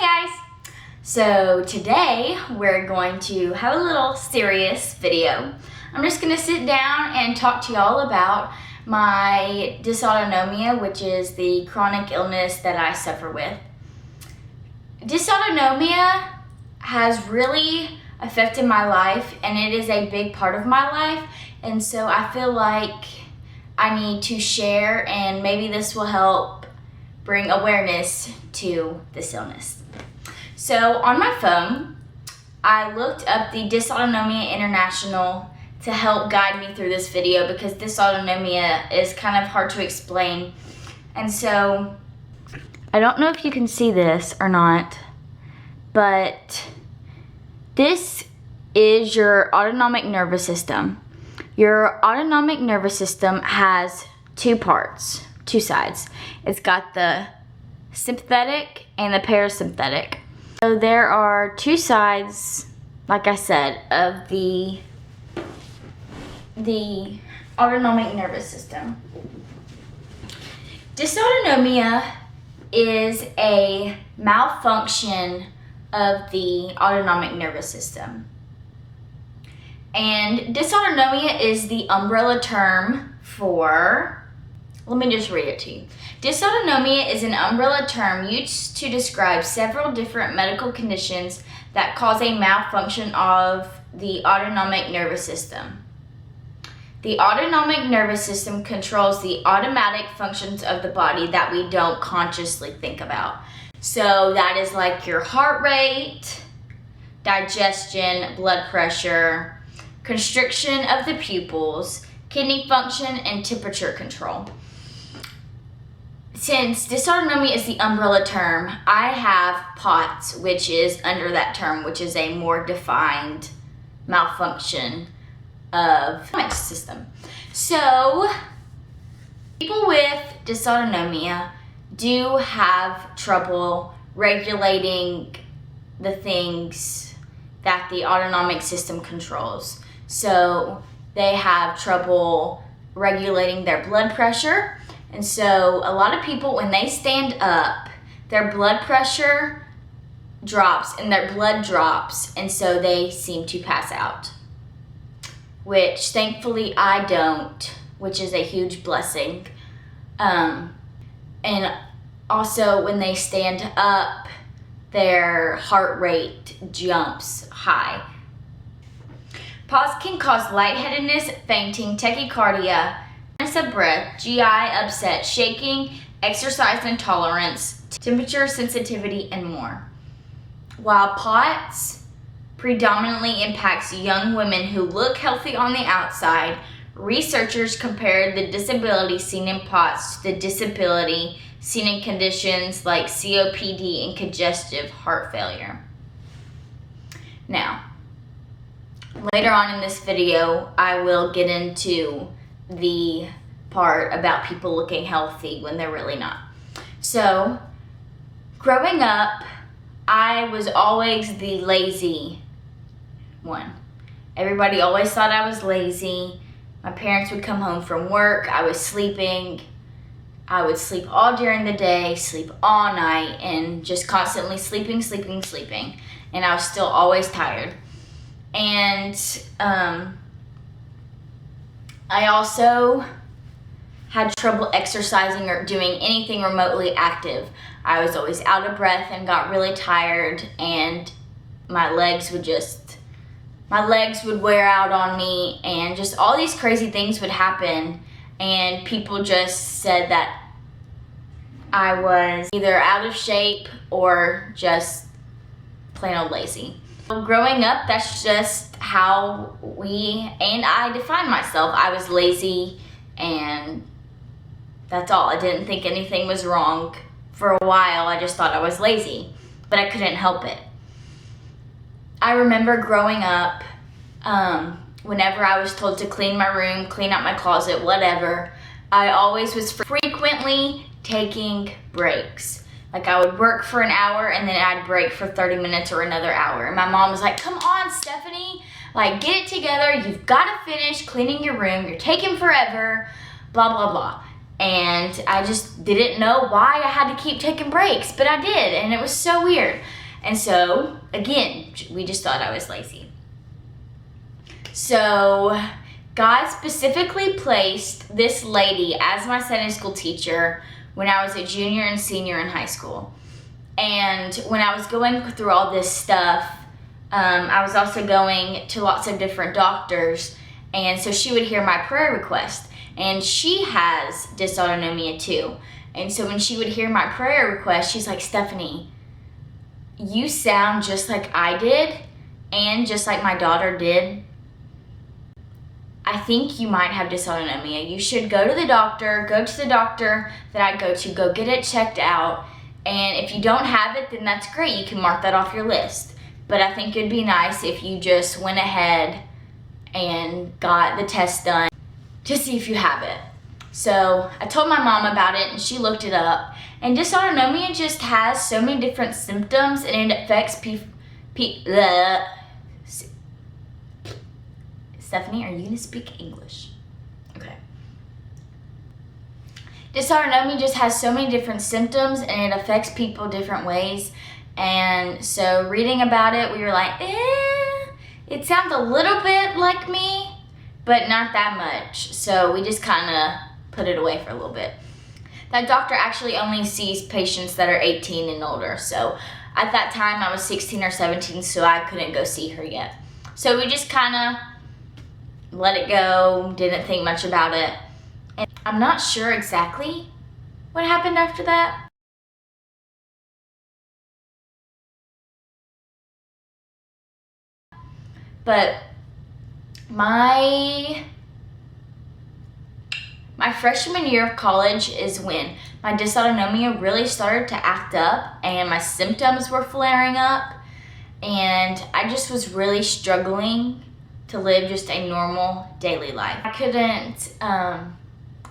Hi guys! So today we're going to have a little serious video. I'm just going to sit down and talk to y'all about my dysautonomia, which is the chronic illness that I suffer with. Dysautonomia has really affected my life, and it is a big part of my life, and so I feel like I need to share, and maybe this will help bring awareness to this illness. So on my phone, I looked up the Dysautonomia International to help guide me through this video because dysautonomia is kind of hard to explain. And so, I don't know if you can see this or not, but this is your autonomic nervous system. Your autonomic nervous system has two parts, two sides. It's got the sympathetic and the parasympathetic. So there are two sides, like I said, of the autonomic nervous system. Dysautonomia is a malfunction of the autonomic nervous system. And dysautonomia is the umbrella term for, let me just read it to you. Dysautonomia is an umbrella term used to describe several different medical conditions that cause a malfunction of the autonomic nervous system. The autonomic nervous system controls the automatic functions of the body that we don't consciously think about. So that is like your heart rate, digestion, blood pressure, constriction of the pupils, kidney function, and temperature control. Since dysautonomia is the umbrella term, I have POTS, which is under that term, which is a more defined malfunction of the system. So, people with dysautonomia do have trouble regulating the things that the autonomic system controls. So they have trouble regulating their blood pressure. And so a lot of people, when they stand up, their blood pressure drops and their blood drops, and so they seem to pass out. Which thankfully I don't, which is a huge blessing. And also when they stand up, their heart rate jumps high. POTS can cause lightheadedness, fainting, tachycardia, shortness of breath, GI upset, shaking, exercise intolerance, temperature sensitivity, and more. While POTS predominantly impacts young women who look healthy on the outside, researchers compared the disability seen in POTS to the disability seen in conditions like COPD and congestive heart failure. Now, later on in this video, I will get into the part about people looking healthy when they're really not. So, growing up, I was always the lazy one. Everybody always thought I was lazy. My parents would come home from work, I was sleeping. I would sleep all during the day, sleep all night, and just constantly sleeping. And I was still always tired. And I also had trouble exercising or doing anything remotely active. I was always out of breath and got really tired, and my legs would wear out on me, and just all these crazy things would happen, and people just said that I was either out of shape or just plain old lazy. Growing up, that's just how I defined myself. I was lazy, and that's all. I didn't think anything was wrong. For a while, I just thought I was lazy, but I couldn't help it. I remember growing up, whenever I was told to clean my room, clean out my closet, whatever, I always was frequently taking breaks. Like I would work for an hour and then I'd break for 30 minutes or another hour. And my mom was like, come on, Stephanie, like get it together. You've got to finish cleaning your room. You're taking forever, blah, blah, blah. And I just didn't know why I had to keep taking breaks, but I did, and it was so weird. And so, again, we just thought I was lazy. So, God specifically placed this lady as my Sunday school teacher when I was a junior and senior in high school. And when I was going through all this stuff, I was also going to lots of different doctors, and so she would hear my prayer request. And she has dysautonomia too. And so when she would hear my prayer request, she's like, Stephanie, you sound just like I did and just like my daughter did. I think you might have dysautonomia. You should go to the doctor that I go to, go get it checked out. And if you don't have it, then that's great. You can mark that off your list. But I think it'd be nice if you just went ahead and got the test done to see if you have it. So I told my mom about it, and she looked it up. And dysautonomia just has so many different symptoms, and it affects Stephanie, are you gonna speak English? Okay. Dysautonomia just has so many different symptoms, and it affects people different ways. And so reading about it, we were like, it sounds a little bit like me, but not that much. So we just kind of put it away for a little bit. That doctor actually only sees patients that are 18 and older. So at that time I was 16 or 17, so I couldn't go see her yet. So we just kind of let it go, didn't think much about it. And I'm not sure exactly what happened after that. But my freshman year of college is when my dysautonomia really started to act up and my symptoms were flaring up, and I just was really struggling to live just a normal daily life. I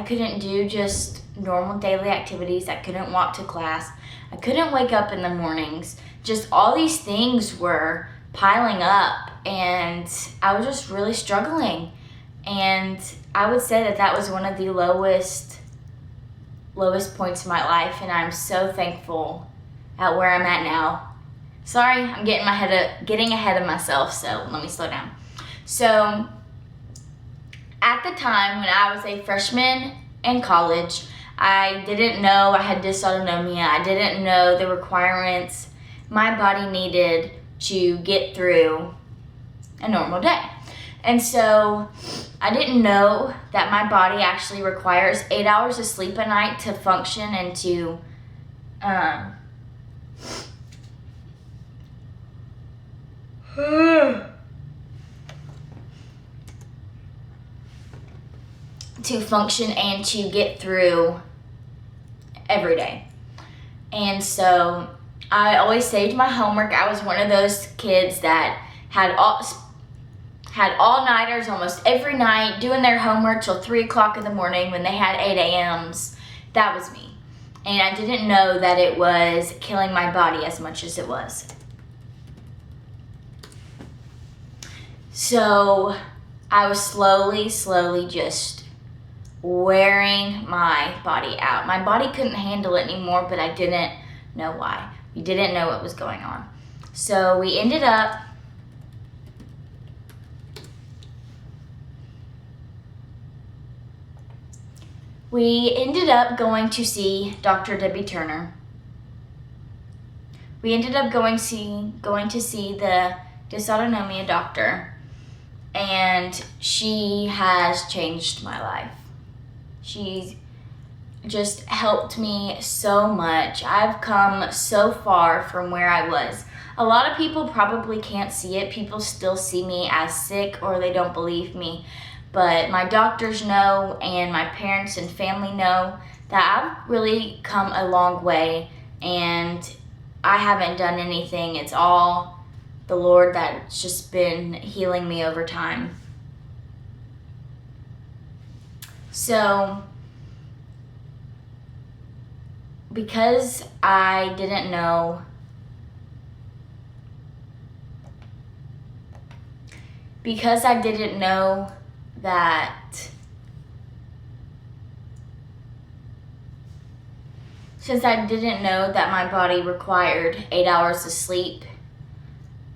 couldn't do just normal daily activities. I couldn't walk to class. I couldn't wake up in the mornings. Just all these things were piling up, and I was just really struggling. And I would say that was one of the lowest points in my life, and I'm so thankful at where I'm at now. Sorry, I'm getting ahead of myself, so let me slow down. So at the time when I was a freshman in college, I didn't know I had dysautonomia. I didn't know the requirements my body needed to get through a normal day. And so I didn't know that my body actually requires 8 hours of sleep a night to function and to function and to get through every day. And so I always saved my homework. I was one of those kids that had all-nighters almost every night, doing their homework till 3 o'clock in the morning when they had 8 a.m.s. That was me. And I didn't know that it was killing my body as much as it was. So I was slowly just wearing my body out. My body couldn't handle it anymore, but I didn't know why. We didn't know what was going on. So we ended up going to see Dr. Debbie Turner. We ended up going to see the dysautonomia doctor, and she has changed my life. She's just helped me so much. I've come so far from where I was. A lot of people probably can't see it. People still see me as sick, or they don't believe me. But my doctors know, and my parents and family know that I've really come a long way, and I haven't done anything. It's all the Lord that's just been healing me over time. So, because I didn't know that since I didn't know that my body required 8 hours of sleep,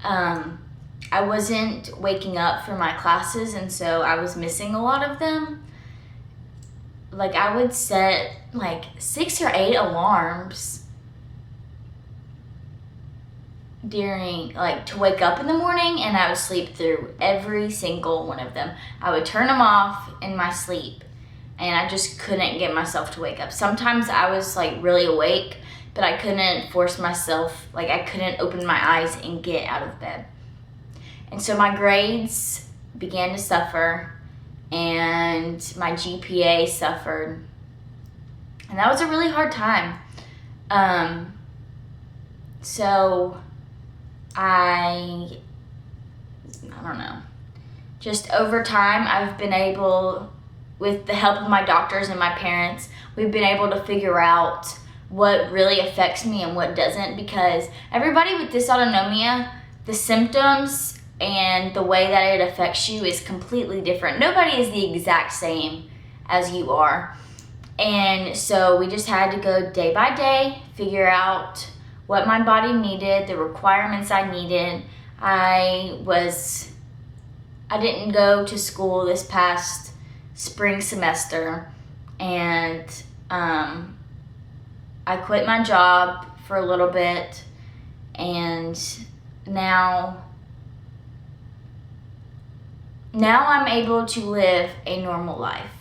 I wasn't waking up for my classes, and so I was missing a lot of them. Like, I would set like 6 or 8 alarms during, like, to wake up in the morning, and I would sleep through every single one of them. I would turn them off in my sleep, and I just couldn't get myself to wake up. Sometimes I was like really awake, but I couldn't force myself, like I couldn't open my eyes and get out of bed. And so my grades began to suffer, and my GPA suffered. And that was a really hard time. So I don't know. Just over time, I've been able, with the help of my doctors and my parents, we've been able to figure out what really affects me and what doesn't, because everybody with dysautonomia, the symptoms and the way that it affects you is completely different. Nobody is the exact same as you are. And so we just had to go day by day, figure out what my body needed, the requirements I needed. I didn't go to school this past spring semester, and I quit my job for a little bit, and now I'm able to live a normal life.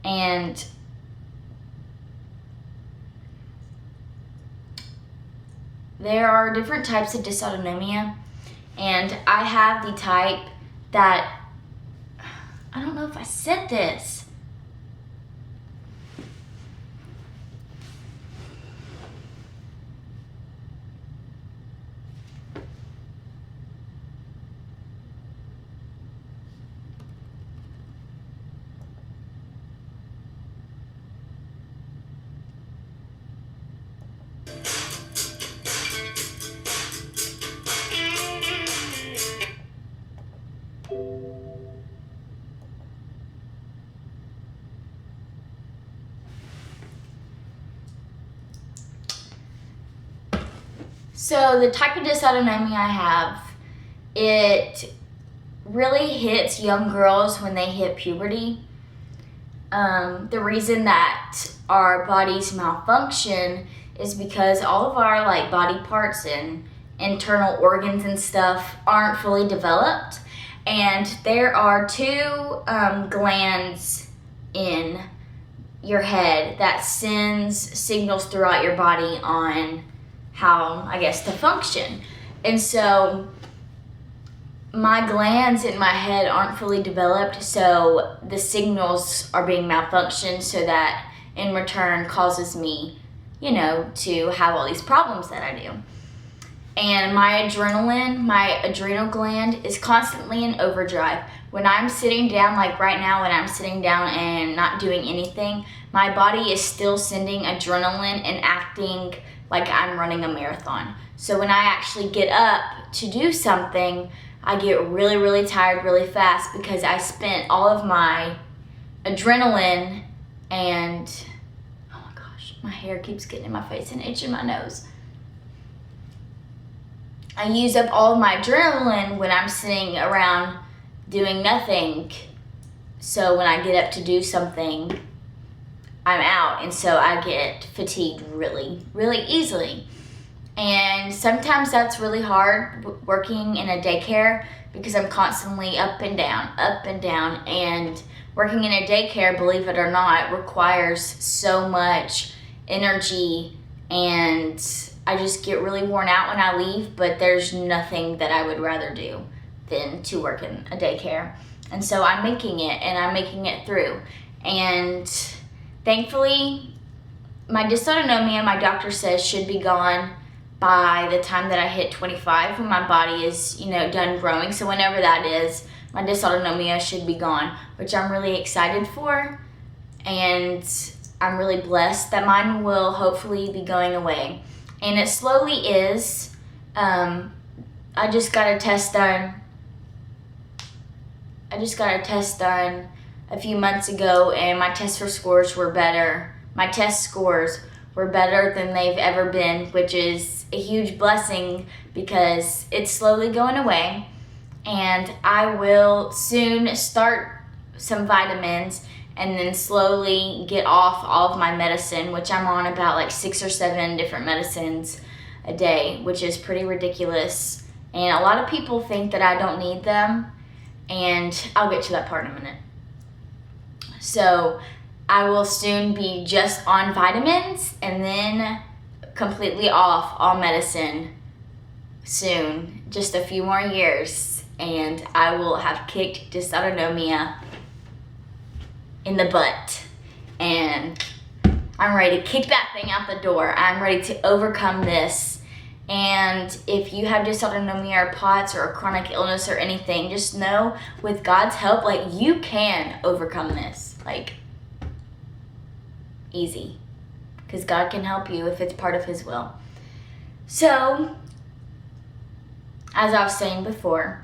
And there are different types of dysautonomia, and I have the type that, I don't know if I said this. So the type of dysautonomia I have, it really hits young girls when they hit puberty. The reason that our bodies malfunction is because all of our like body parts and internal organs and stuff aren't fully developed, and there are two glands in your head that sends signals throughout your body on how, I guess, to function. And so my glands in my head aren't fully developed, so the signals are being malfunctioned, so that in return causes me, to have all these problems that I do. And my adrenal gland is constantly in overdrive. When I'm sitting down, like right now when I'm sitting down and not doing anything, my body is still sending adrenaline and acting like I'm running a marathon. So when I actually get up to do something, I get really, really tired really fast because I spent all of my adrenaline and, oh my gosh, my hair keeps getting in my face and itching my nose. I use up all of my adrenaline when I'm sitting around doing nothing. So when I get up to do something, I'm out, and so I get fatigued really, really easily. And sometimes that's really hard working in a daycare because I'm constantly up and down, and working in a daycare, believe it or not, requires so much energy, and I just get really worn out when I leave, but there's nothing that I would rather do than to work in a daycare. And so I'm making it, and I'm making it through. And thankfully, my dysautonomia, my doctor says, should be gone by the time that I hit 25, when my body is, done growing. So whenever that is, my dysautonomia should be gone, which I'm really excited for. And I'm really blessed that mine will hopefully be going away. And it slowly is. I just got a test done a few months ago, and my test scores were better. My test scores were better than they've ever been, which is a huge blessing because it's slowly going away. And I will soon start some vitamins and then slowly get off all of my medicine, which I'm on about like 6 or 7 different medicines a day, which is pretty ridiculous. And a lot of people think that I don't need them, and I'll get to that part in a minute. So I will soon be just on vitamins and then completely off all medicine soon, just a few more years, and I will have kicked dysautonomia in the butt, and I'm ready to kick that thing out the door. I'm ready to overcome this. And if you have dysautonomia or POTS or a chronic illness or anything, just know with God's help, like, you can overcome this, like, easy, because God can help you if it's part of His will. So, as I was saying before,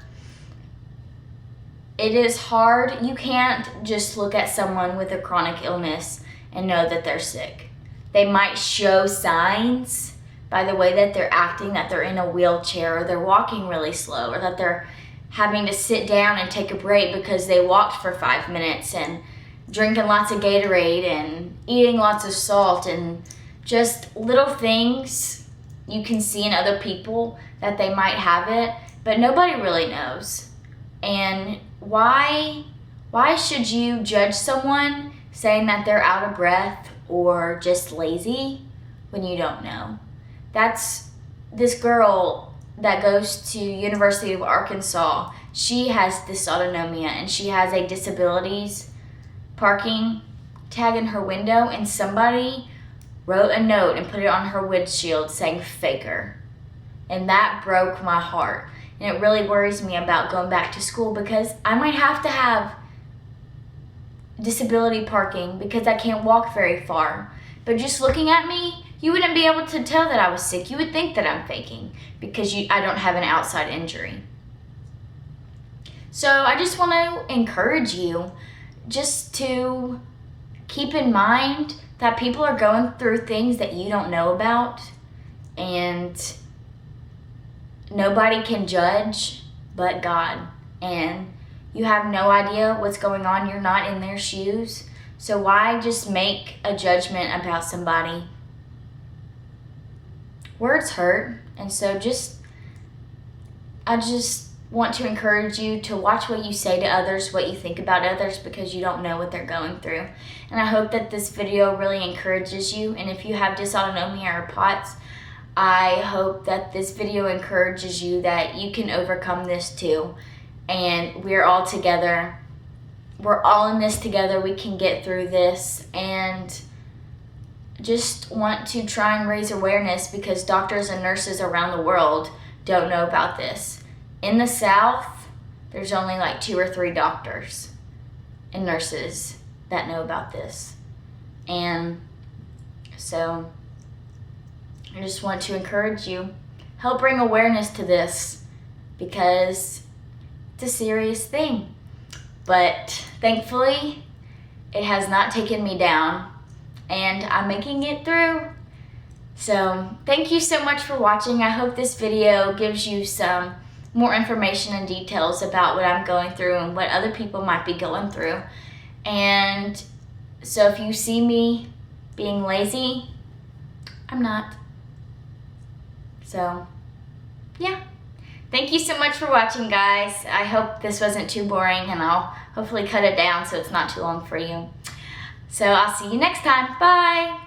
it is hard. You can't just look at someone with a chronic illness and know that they're sick. They might show signs by the way that they're acting, that they're in a wheelchair, or they're walking really slow, or that they're having to sit down and take a break because they walked for 5 minutes, and drinking lots of Gatorade and eating lots of salt, and just little things you can see in other people that they might have it, but nobody really knows. And why should you judge someone saying that they're out of breath or just lazy when you don't know? That's this girl that goes to University of Arkansas. She has dysautonomia, and she has a disabilities parking tag in her window, and somebody wrote a note and put it on her windshield saying "faker." And that broke my heart. And it really worries me about going back to school, because I might have to have disability parking because I can't walk very far. But just looking at me, you wouldn't be able to tell that I was sick. You would think that I'm faking because I don't have an outside injury. So I just want to encourage you just to keep in mind that people are going through things that you don't know about, and nobody can judge but God. And you have no idea what's going on. You're not in their shoes. So why just make a judgment about somebody? Words hurt, and so I just want to encourage you to watch what you say to others, what you think about others, because you don't know what they're going through. And I hope that this video really encourages you. And if you have dysautonomia or POTS, I hope that this video encourages you that you can overcome this too. And we're all together. We're all in this together. We can get through this. And just want to try and raise awareness, because doctors and nurses around the world don't know about this. In the South, there's only like 2 or 3 doctors and nurses that know about this. And so I just want to encourage you, help bring awareness to this, because it's a serious thing. But thankfully, it has not taken me down, and I'm making it through. So thank you so much for watching. I hope this video gives you some more information and details about what I'm going through and what other people might be going through. And so if you see me being lazy, I'm not. So yeah, thank you so much for watching, guys. I hope this wasn't too boring, and I'll hopefully cut it down so it's not too long for you. So I'll see you next time. Bye.